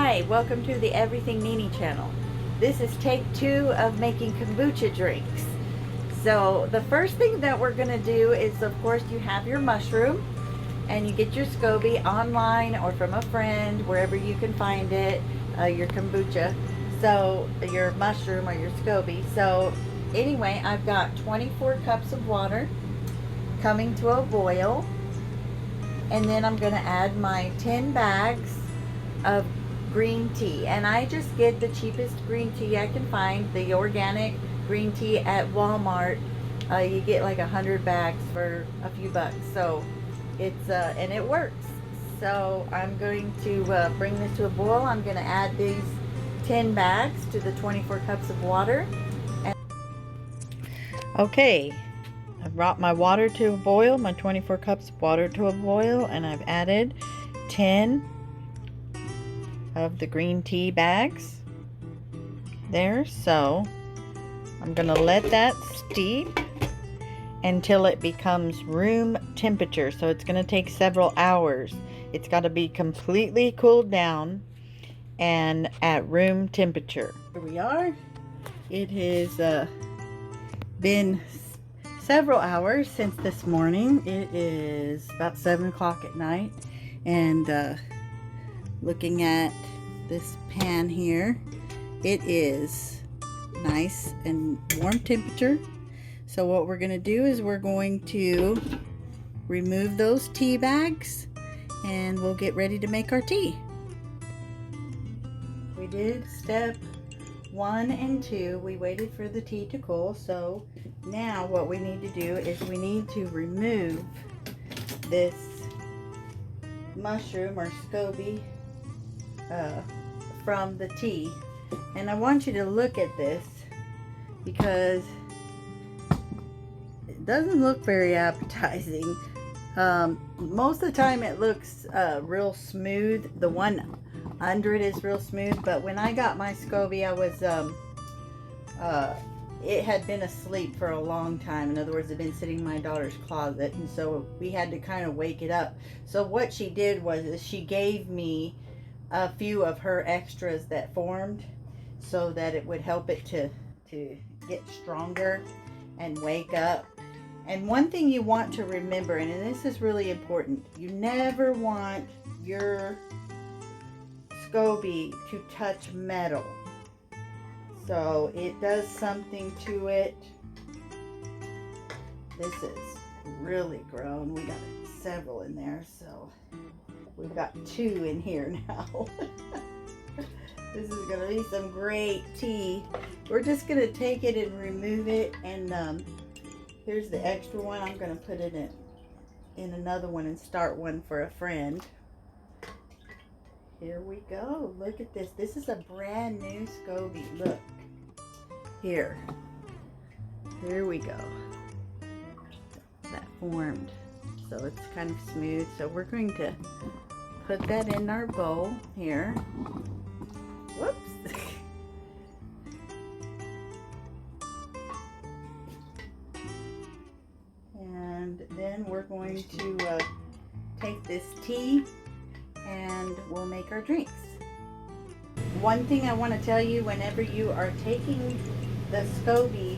Hi, welcome to the Everything Nini channel. This is take 2 of making kombucha drinks. So the first thing that we're going to do is, of course, you have your mushroom and you get your SCOBY online or from a friend, wherever you can find it, your kombucha. So your mushroom or your SCOBY. So anyway, I've got 24 cups of water coming to a boil. And then I'm going to add my 10 bags of green tea, and I just get the cheapest green tea I can find, the organic green tea at Walmart. You get like 100 bags for a few bucks, so it's and it works. So I'm going to bring this to a boil. I'm going to add these 10 bags to the 24 cups of water. Okay, I've brought my water to a boil, my 24 cups of water to a boil, and I've added 10 of the green tea bags there. So I'm gonna let that steep until it becomes room temperature. So it's gonna take several hours. It's got to be completely cooled down and at room temperature. Here we are. It has been several hours since this morning. It is about 7 o'clock at night, and looking at this pan here, it is nice and warm temperature. So what we're going to do is we're going to remove those tea bags and we'll get ready to make our tea. We did step 1 and 2. We waited for the tea to cool. So now what we need to do is we need to remove this mushroom or SCOBY from the tea. And I want you to look at this because it doesn't look very appetizing. Most of the time it looks real smooth. The one under it is real smooth, but when I got my SCOBY, I was it had been asleep for a long time. In other words, it had been sitting in my daughter's closet, and so we had to kind of wake it up. So what she did was she gave me a few of her extras that formed so that it would help it to get stronger and wake up. And one thing you want to remember, and this is really important, you never want your SCOBY to touch metal. So it does something to it. This is really grown. We got several in there, so we've got 2 in here now. This is going to be some great tea. We're just going to take it and remove it, and here's the extra one. I'm going to put it in another one and start one for a friend. Here we go. Look at this. This is a brand new SCOBY. Look. Here we go. That formed. So it's kind of smooth. So we're going to put that in our bowl here. Whoops. And then we're going to take this tea and we'll make our drinks. One thing I want to tell you, whenever you are taking the SCOBY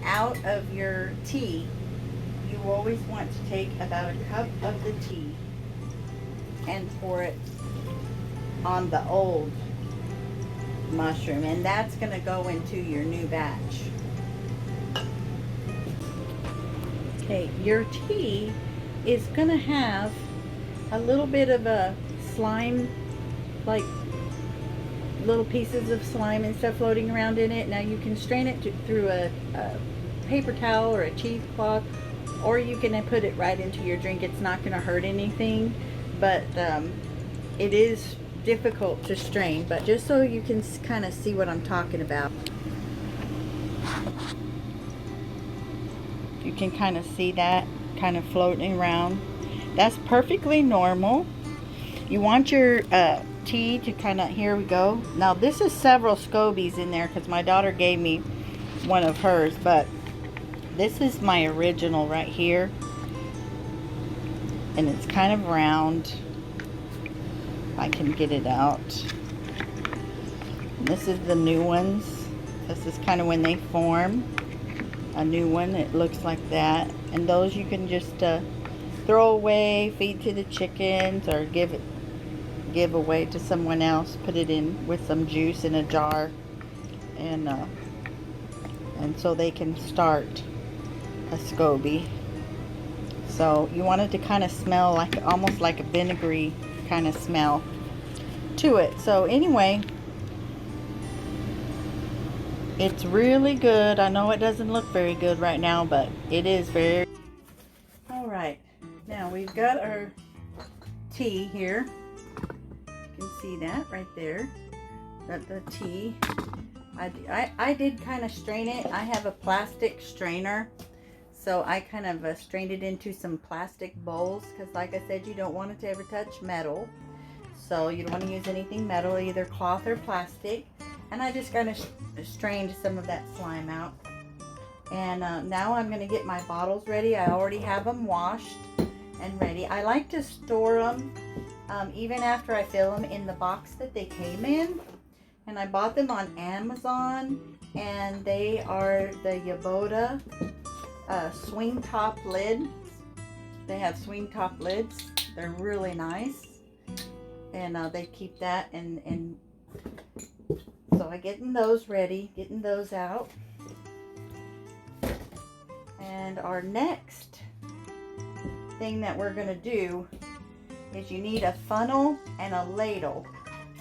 out of your tea, you always want to take about a cup of the tea and pour it on the old mushroom, and that's going to go into your new batch. Okay, your tea is going to have a little bit of a slime, like little pieces of slime and stuff floating around in it. Now you can strain it through a paper towel or a cheesecloth, or you can put it right into your drink. It's not going to hurt anything, but it is difficult to strain. But just so you can kind of see what I'm talking about, you can kind of see that kind of floating around. That's perfectly normal. You want your tea to kind of, here we go. Now this is several SCOBYs in there because my daughter gave me one of hers, but this is my original right here, and it's kind of round. I can get it out. This is the new ones. This is kind of when they form. A new one, it looks like that. And those you can just throw away, feed to the chickens, or give away to someone else. Put it in with some juice in a jar, and so they can start a SCOBY. So you want it to kind of smell like almost like a vinegary kind of smell to it. So anyway, it's really good. I know it doesn't look very good right now, but it is very. All right, now we've got our tea here. You can see that right there. Got the tea. I did kind of strain it. I have a plastic strainer, so I kind of strained it into some plastic bowls, because like I said, you don't want it to ever touch metal. So you don't want to use anything metal, either cloth or plastic. And I just kind of strained some of that slime out. And now I'm going to get my bottles ready. I already have them washed and ready. I like to store them even after I fill them in the box that they came in. And I bought them on Amazon, and they are the Yaboda swing top lids. They have swing top lids. They're really nice, and they keep that, and so I'm getting those ready, getting those out. And our next thing that we're gonna do is you need a funnel and a ladle.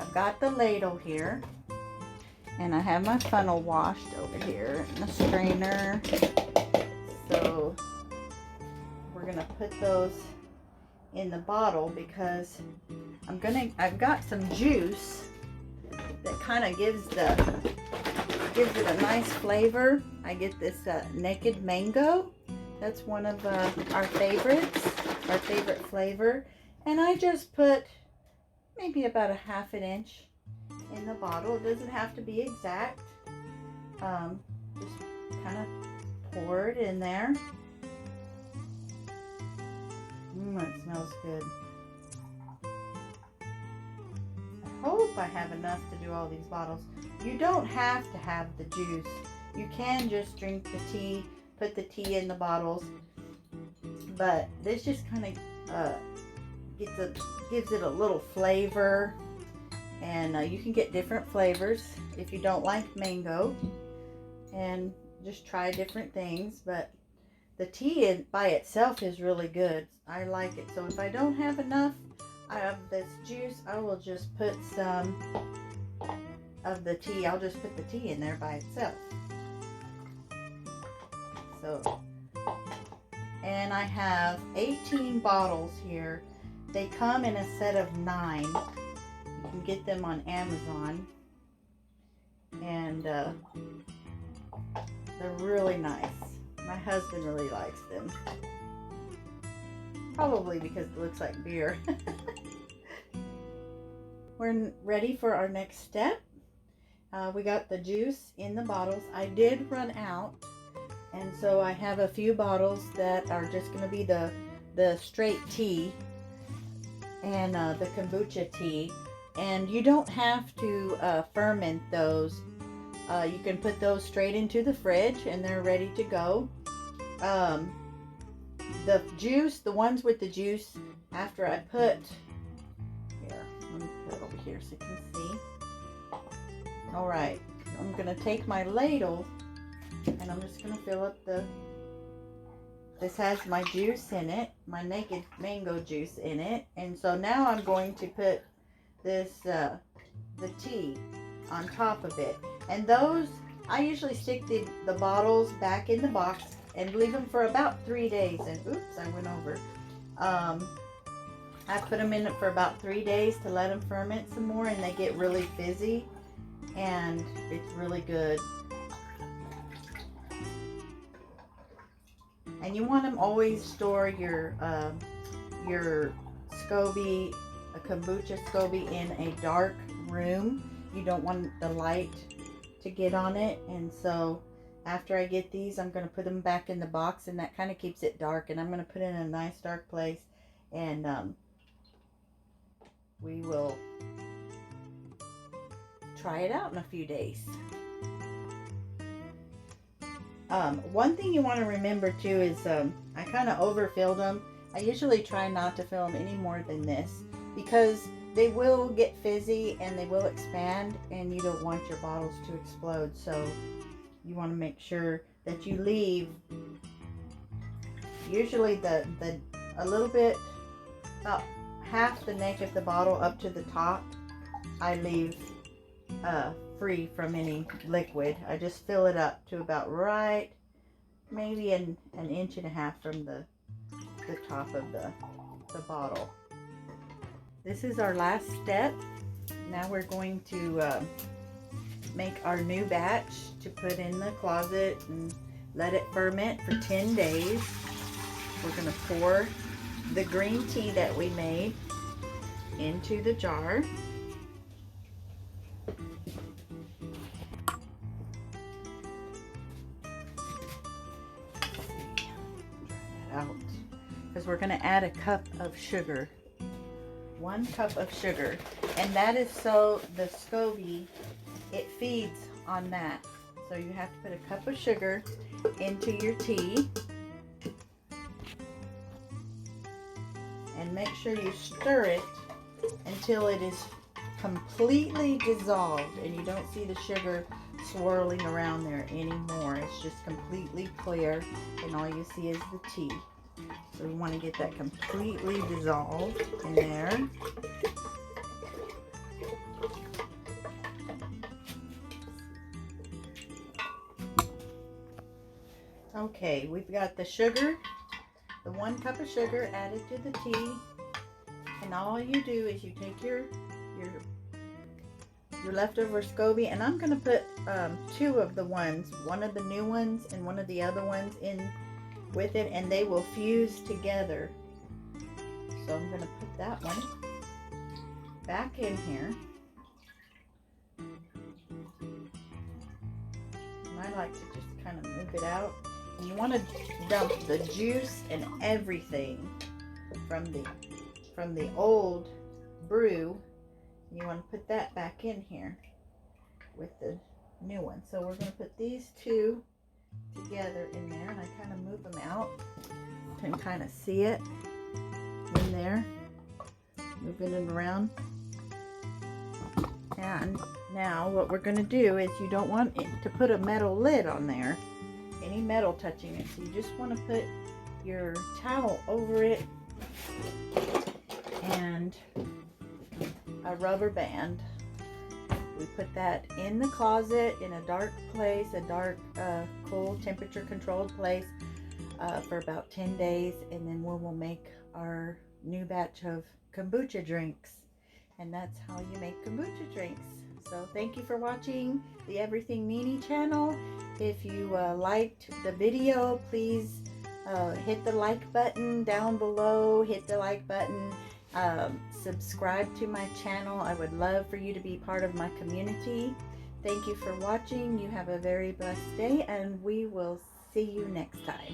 I've got the ladle here, and I have my funnel washed over here in the strainer. So we're gonna put those in the bottle, because I've got some juice that kind of gives it a nice flavor. I get this naked mango. That's one of our favorites, our favorite flavor. And I just put maybe about a ½ inch in the bottle. It doesn't have to be exact. Just kind of pour it in there. It smells good. I hope I have enough to do all these bottles. You don't have to have the juice. You can just drink the tea, put the tea in the bottles. But this just kind of gives it a little flavor. And you can get different flavors if you don't like mango, and just try different things. But the tea by itself is really good. I like it. So if I don't have enough of this juice, I will just put some of the tea. I'll just put the tea in there by itself. So, and I have 18 bottles here. They come in a set of 9. You can get them on Amazon, and they're really nice. My husband really likes them, probably because it looks like beer. We're ready for our next step. We got the juice in the bottles. I did run out, and so I have a few bottles that are just going to be the straight tea and the kombucha tea. And you don't have to ferment those. You can put those straight into the fridge, and they're ready to go. The juice, the ones with the juice, after I put, here, let me put it over here so you can see. All right, I'm gonna take my ladle, and I'm just gonna fill up this has my juice in it, my naked mango juice in it. And so now I'm going to put this, the tea on top of it. And those, I usually stick the bottles back in the box and leave them for about 3 days. And oops, I went over. I put them in it for about 3 days to let them ferment some more, and they get really fizzy, and it's really good. And you want to always store your SCOBY, a kombucha SCOBY, in a dark room. You don't want the light to get on it. And so after I get these, I'm going to put them back in the box, and that kind of keeps it dark. And I'm going to put it in a nice dark place, and we will try it out in a few days. One thing you want to remember too is I kind of overfilled them. I usually try not to fill them any more than this because they will get fizzy and they will expand, and you don't want your bottles to explode. So you want to make sure that you leave usually a little bit, about half the neck of the bottle up to the top. I leave free from any liquid. I just fill it up to about right, maybe an inch and a half from the top of the bottle. This is our last step. Now we're going to make our new batch to put in the closet and let it ferment for 10 days. We're going to pour the green tea that we made into the jar. Out, because we're going to add a cup of sugar, 1 cup of sugar, and that is so the SCOBY, it feeds on that. So you have to put a cup of sugar into your tea and make sure you stir it until it is completely dissolved and you don't see the sugar swirling around there anymore. It's just completely clear and all you see is the tea. So we want to get that completely dissolved in there. Okay, we've got the sugar, the 1 cup of sugar added to the tea, and all you do is you take your leftover SCOBY, and I'm going to put 2 of the ones, one of the new ones and one of the other ones in with it, and they will fuse together. So I'm going to put that one back in here. And I like to just kind of move it out. And you want to dump the juice and everything from the old brew. You want to put that back in here with the new one. So we're going to put these 2 together in there, and I kind of move them out. You can kind of see it in there, moving it around. And now what we're going to do is you don't want it to put a metal lid on there, any metal touching it. So you just want to put your towel over it and a rubber band. We put that in the closet in a dark place, a dark, cool, temperature controlled place for about 10 days, and then we will make our new batch of kombucha drinks. And that's how you make kombucha drinks. So thank you for watching the Everything Meanie channel. If you liked the video, please hit the like button down below, hit the like button. Subscribe to my channel. I would love for you to be part of my community. Thank you for watching. You have a very blessed day, and we will see you next time.